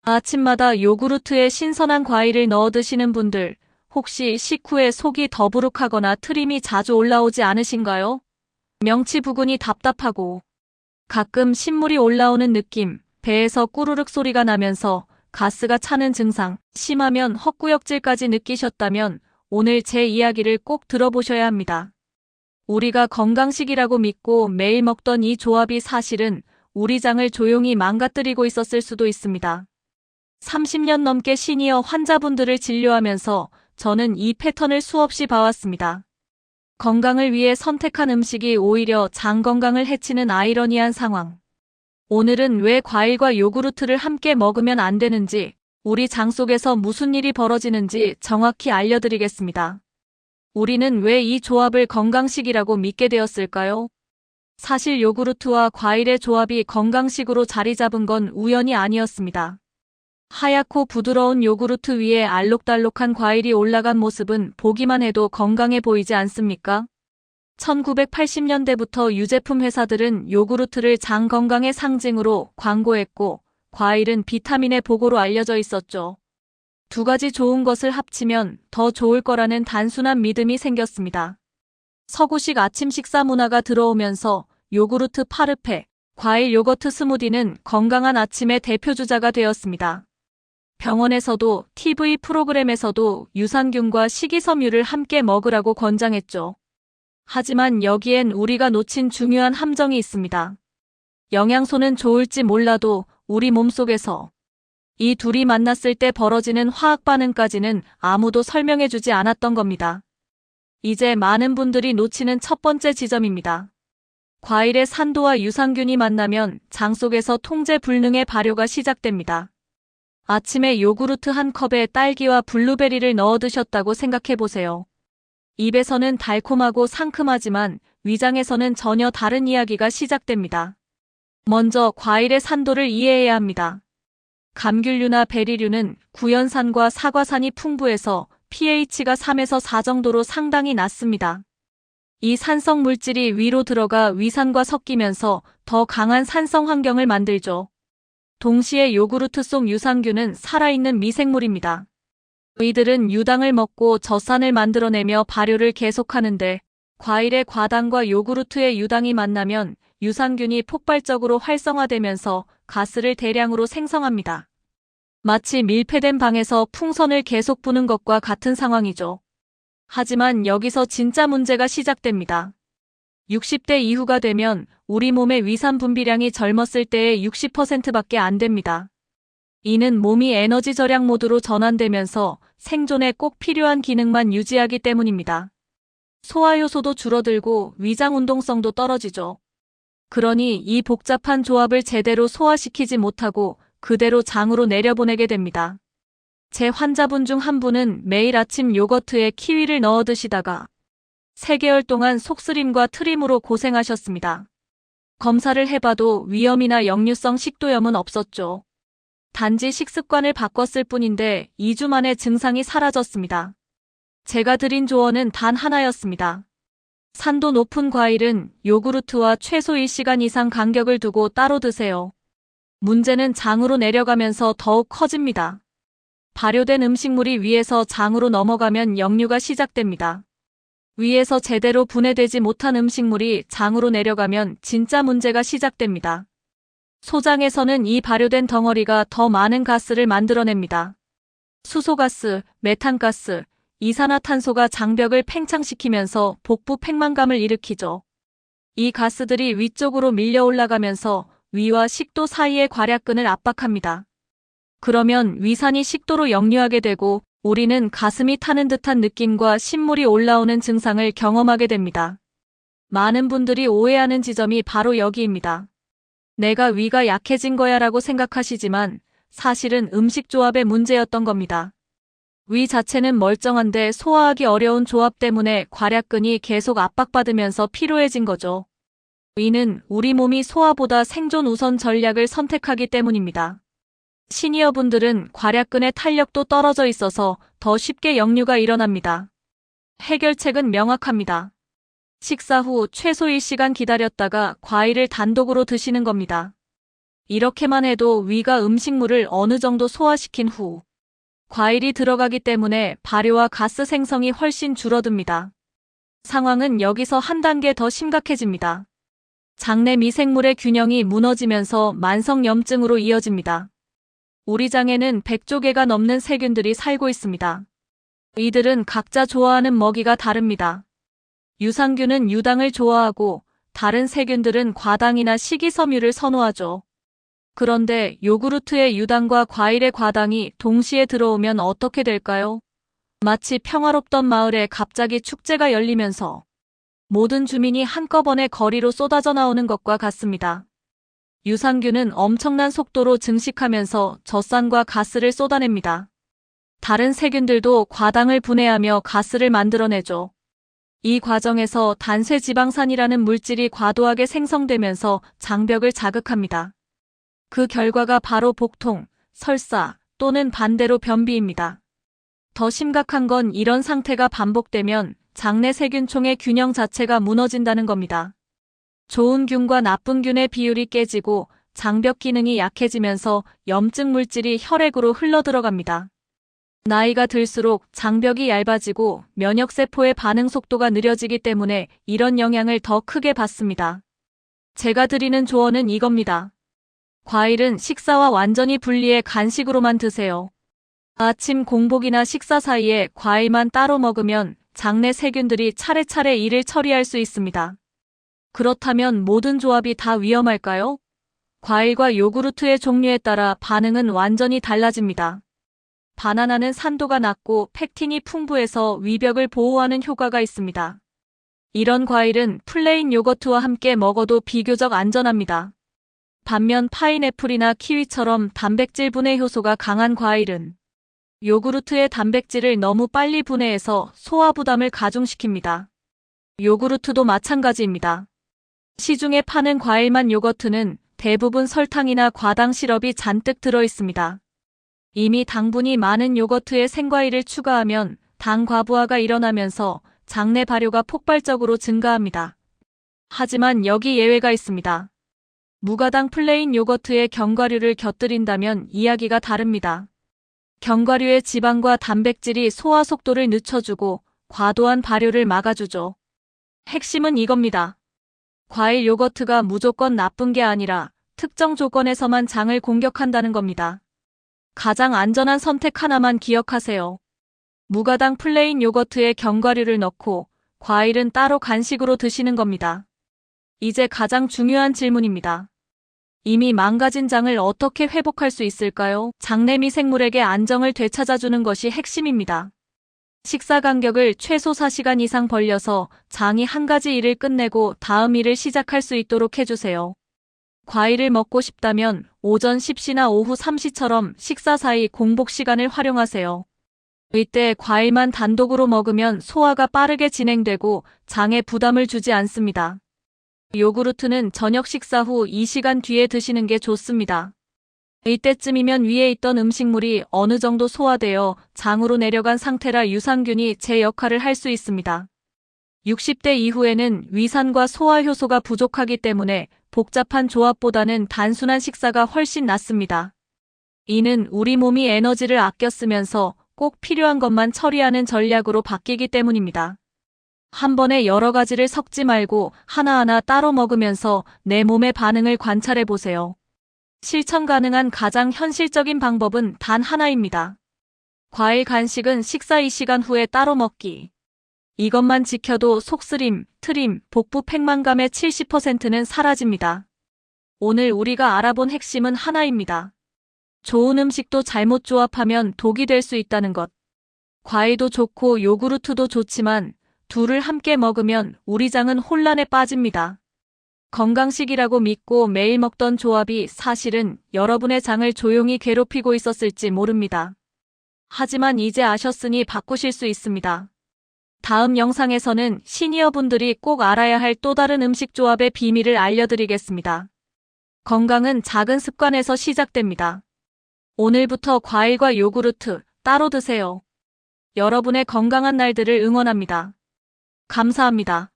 아침마다 요구르트에 신선한 과일을 넣어 드시는 분들, 혹시 식후에 속이 더부룩하거나 트림이 자주 올라오지 않으신가요? 명치 부근이 답답하고 가끔 신물이 올라오는 느낌, 배에서 꾸르륵 소리가 나면서 가스가 차는 증상, 심하면 헛구역질까지 느끼셨다면 오늘 제 이야기를 꼭 들어보셔야 합니다. 우리가 건강식이라고 믿고 매일 먹던 이 조합이 사실은 우리 장을 조용히 망가뜨리고 있었을 수도 있습니다. 30년 넘게 시니어 환자분들을 진료하면서 저는 이 패턴을 수없이 봐왔습니다. 건강을 위해 선택한 음식이 오히려 장 건강을 해치는 아이러니한 상황. 오늘은 왜 과일과 요구르트를 함께 먹으면 안 되는지, 우리 장 속에서 무슨 일이 벌어지는지 정확히 알려드리겠습니다. 우리는 왜 이 조합을 건강식이라고 믿게 되었을까요? 사실 요구르트와 과일의 조합이 건강식으로 자리 잡은 건 우연이 아니었습니다. 하얗고 부드러운 요구르트 위에 알록달록한 과일이 올라간 모습은 보기만 해도 건강해 보이지 않습니까? 1980년대부터 유제품 회사들은 요구르트를 장 건강의 상징으로 광고했고, 과일은 비타민의 보고로 알려져 있었죠. 두 가지 좋은 것을 합치면 더 좋을 거라는 단순한 믿음이 생겼습니다. 서구식 아침 식사 문화가 들어오면서 요구르트 파르페, 과일 요거트 스무디는 건강한 아침의 대표주자가 되었습니다. 병원에서도 TV 프로그램에서도 유산균과 식이섬유를 함께 먹으라고 권장했죠. 하지만 여기엔 우리가 놓친 중요한 함정이 있습니다. 영양소는 좋을지 몰라도 우리 몸속에서 이 둘이 만났을 때 벌어지는 화학 반응까지는 아무도 설명해주지 않았던 겁니다. 이제 많은 분들이 놓치는 첫 번째 지점입니다. 과일의 산도와 유산균이 만나면 장 속에서 통제 불능의 발효가 시작됩니다. 아침에 요구르트 한 컵에 딸기와 블루베리를 넣어 드셨다고 생각해보세요. 입에서는 달콤하고 상큼하지만 위장에서는 전혀 다른 이야기가 시작됩니다. 먼저 과일의 산도를 이해해야 합니다. 감귤류나 베리류는 구연산과 사과산이 풍부해서 pH가 3에서 4 정도로 상당히 낮습니다. 이 산성 물질이 위로 들어가 위산과 섞이면서 더 강한 산성 환경을 만들죠. 동시에 요구르트 속 유산균은 살아있는 미생물입니다. 이들은 유당을 먹고 젖산을 만들어내며 발효를 계속하는데, 과일의 과당과 요구르트의 유당이 만나면 유산균이 폭발적으로 활성화되면서 가스를 대량으로 생성합니다. 마치 밀폐된 방에서 풍선을 계속 부는 것과 같은 상황이죠. 하지만 여기서 진짜 문제가 시작됩니다. 60대 이후가 되면 우리 몸의 위산 분비량이 젊었을 때의 60%밖에 안 됩니다. 이는 몸이 에너지 절약 모드로 전환되면서 생존에 꼭 필요한 기능만 유지하기 때문입니다. 소화효소도 줄어들고 위장 운동성도 떨어지죠. 그러니 이 복잡한 조합을 제대로 소화시키지 못하고 그대로 장으로 내려보내게 됩니다. 제 환자분 중 한 분은 매일 아침 요거트에 키위를 넣어 드시다가 3개월 동안 속쓰림과 트림으로 고생하셨습니다. 검사를 해봐도 위염이나 역류성 식도염은 없었죠. 단지 식습관을 바꿨을 뿐인데 2주 만에 증상이 사라졌습니다. 제가 드린 조언은 단 하나였습니다. 산도 높은 과일은 요구르트와 최소 1시간 이상 간격을 두고 따로 드세요. 문제는 장으로 내려가면서 더욱 커집니다. 발효된 음식물이 위에서 장으로 넘어가면 역류가 시작됩니다. 위에서 제대로 분해되지 못한 음식물이 장으로 내려가면 진짜 문제가 시작됩니다. 소장에서는 이 발효된 덩어리가 더 많은 가스를 만들어냅니다. 수소가스, 메탄가스, 이산화탄소가 장벽을 팽창시키면서 복부 팽만감을 일으키죠. 이 가스들이 위쪽으로 밀려 올라가면서 위와 식도 사이의 괄약근을 압박합니다. 그러면 위산이 식도로 역류하게 되고 우리는 가슴이 타는 듯한 느낌과 신물이 올라오는 증상을 경험하게 됩니다. 많은 분들이 오해하는 지점이 바로 여기입니다. 내가 위가 약해진 거야 라고 생각하시지만 사실은 음식 조합의 문제였던 겁니다. 위 자체는 멀쩡한데 소화하기 어려운 조합 때문에 괄약근이 계속 압박받으면서 피로해진 거죠. 이는 우리 몸이 소화보다 생존 우선 전략을 선택하기 때문입니다. 시니어분들은 괄약근의 탄력도 떨어져 있어서 더 쉽게 역류가 일어납니다. 해결책은 명확합니다. 식사 후 최소 1시간 기다렸다가 과일을 단독으로 드시는 겁니다. 이렇게만 해도 위가 음식물을 어느 정도 소화시킨 후 과일이 들어가기 때문에 발효와 가스 생성이 훨씬 줄어듭니다. 상황은 여기서 한 단계 더 심각해집니다. 장내 미생물의 균형이 무너지면서 만성염증으로 이어집니다. 우리 장에는 100조 개가 넘는 세균들이 살고 있습니다. 이들은 각자 좋아하는 먹이가 다릅니다. 유산균은 유당을 좋아하고 다른 세균들은 과당이나 식이섬유를 선호하죠. 그런데 요구르트의 유당과 과일의 과당이 동시에 들어오면 어떻게 될까요? 마치 평화롭던 마을에 갑자기 축제가 열리면서 모든 주민이 한꺼번에 거리로 쏟아져 나오는 것과 같습니다. 유산균은 엄청난 속도로 증식하면서 젖산과 가스를 쏟아냅니다. 다른 세균들도 과당을 분해하며 가스를 만들어내죠. 이 과정에서 단쇄지방산이라는 물질이 과도하게 생성되면서 장벽을 자극합니다. 그 결과가 바로 복통, 설사 또는 반대로 변비입니다. 더 심각한 건 이런 상태가 반복되면 장내 세균총의 균형 자체가 무너진다는 겁니다. 좋은 균과 나쁜 균의 비율이 깨지고 장벽 기능이 약해지면서 염증 물질이 혈액으로 흘러들어갑니다. 나이가 들수록 장벽이 얇아지고 면역세포의 반응 속도가 느려지기 때문에 이런 영향을 더 크게 받습니다. 제가 드리는 조언은 이겁니다. 과일은 식사와 완전히 분리해 간식으로만 드세요. 아침 공복이나 식사 사이에 과일만 따로 먹으면 장내 세균들이 차례차례 일을 처리할 수 있습니다. 그렇다면 모든 조합이 다 위험할까요? 과일과 요구르트의 종류에 따라 반응은 완전히 달라집니다. 바나나는 산도가 낮고 펙틴이 풍부해서 위벽을 보호하는 효과가 있습니다. 이런 과일은 플레인 요거트와 함께 먹어도 비교적 안전합니다. 반면 파인애플이나 키위처럼 단백질 분해 효소가 강한 과일은 요구르트의 단백질을 너무 빨리 분해해서 소화 부담을 가중시킵니다. 요구르트도 마찬가지입니다. 시중에 파는 과일만 요거트는 대부분 설탕이나 과당 시럽이 잔뜩 들어 있습니다. 이미 당분이 많은 요거트에 생과일을 추가하면 당 과부하가 일어나면서 장내 발효가 폭발적으로 증가합니다. 하지만 여기 예외가 있습니다. 무가당 플레인 요거트에 견과류를 곁들인다면 이야기가 다릅니다. 견과류의 지방과 단백질이 소화 속도를 늦춰주고 과도한 발효를 막아주죠. 핵심은 이겁니다. 과일 요거트가 무조건 나쁜 게 아니라 특정 조건에서만 장을 공격한다는 겁니다. 가장 안전한 선택 하나만 기억하세요. 무가당 플레인 요거트에 견과류를 넣고 과일은 따로 간식으로 드시는 겁니다. 이제 가장 중요한 질문입니다. 이미 망가진 장을 어떻게 회복할 수 있을까요? 장내 미생물에게 안정을 되찾아주는 것이 핵심입니다. 식사 간격을 최소 4시간 이상 벌려서 장이 한 가지 일을 끝내고 다음 일을 시작할 수 있도록 해주세요. 과일을 먹고 싶다면 오전 10시나 오후 3시처럼 식사 사이 공복 시간을 활용하세요. 이때 과일만 단독으로 먹으면 소화가 빠르게 진행되고 장에 부담을 주지 않습니다. 요구르트는 저녁 식사 후 2시간 뒤에 드시는 게 좋습니다. 이때쯤이면 위에 있던 음식물이 어느 정도 소화되어 장으로 내려간 상태라 유산균이 제 역할을 할 수 있습니다. 60대 이후에는 위산과 소화 효소가 부족하기 때문에 복잡한 조합보다는 단순한 식사가 훨씬 낫습니다. 이는 우리 몸이 에너지를 아껴 쓰면서 꼭 필요한 것만 처리하는 전략으로 바뀌기 때문입니다. 한 번에 여러 가지를 섞지 말고 하나하나 따로 먹으면서 내 몸의 반응을 관찰해 보세요. 실천 가능한 가장 현실적인 방법은 단 하나입니다. 과일 간식은 식사 2시간 후에 따로 먹기. 이것만 지켜도 속쓰림, 트림, 복부 팽만감의 70%는 사라집니다. 오늘 우리가 알아본 핵심은 하나입니다. 좋은 음식도 잘못 조합하면 독이 될 수 있다는 것. 과일도 좋고 요구르트도 좋지만 둘을 함께 먹으면 우리 장은 혼란에 빠집니다. 건강식이라고 믿고 매일 먹던 조합이 사실은 여러분의 장을 조용히 괴롭히고 있었을지 모릅니다. 하지만 이제 아셨으니 바꾸실 수 있습니다. 다음 영상에서는 시니어분들이 꼭 알아야 할 또 다른 음식 조합의 비밀을 알려드리겠습니다. 건강은 작은 습관에서 시작됩니다. 오늘부터 과일과 요구르트 따로 드세요. 여러분의 건강한 날들을 응원합니다. 감사합니다.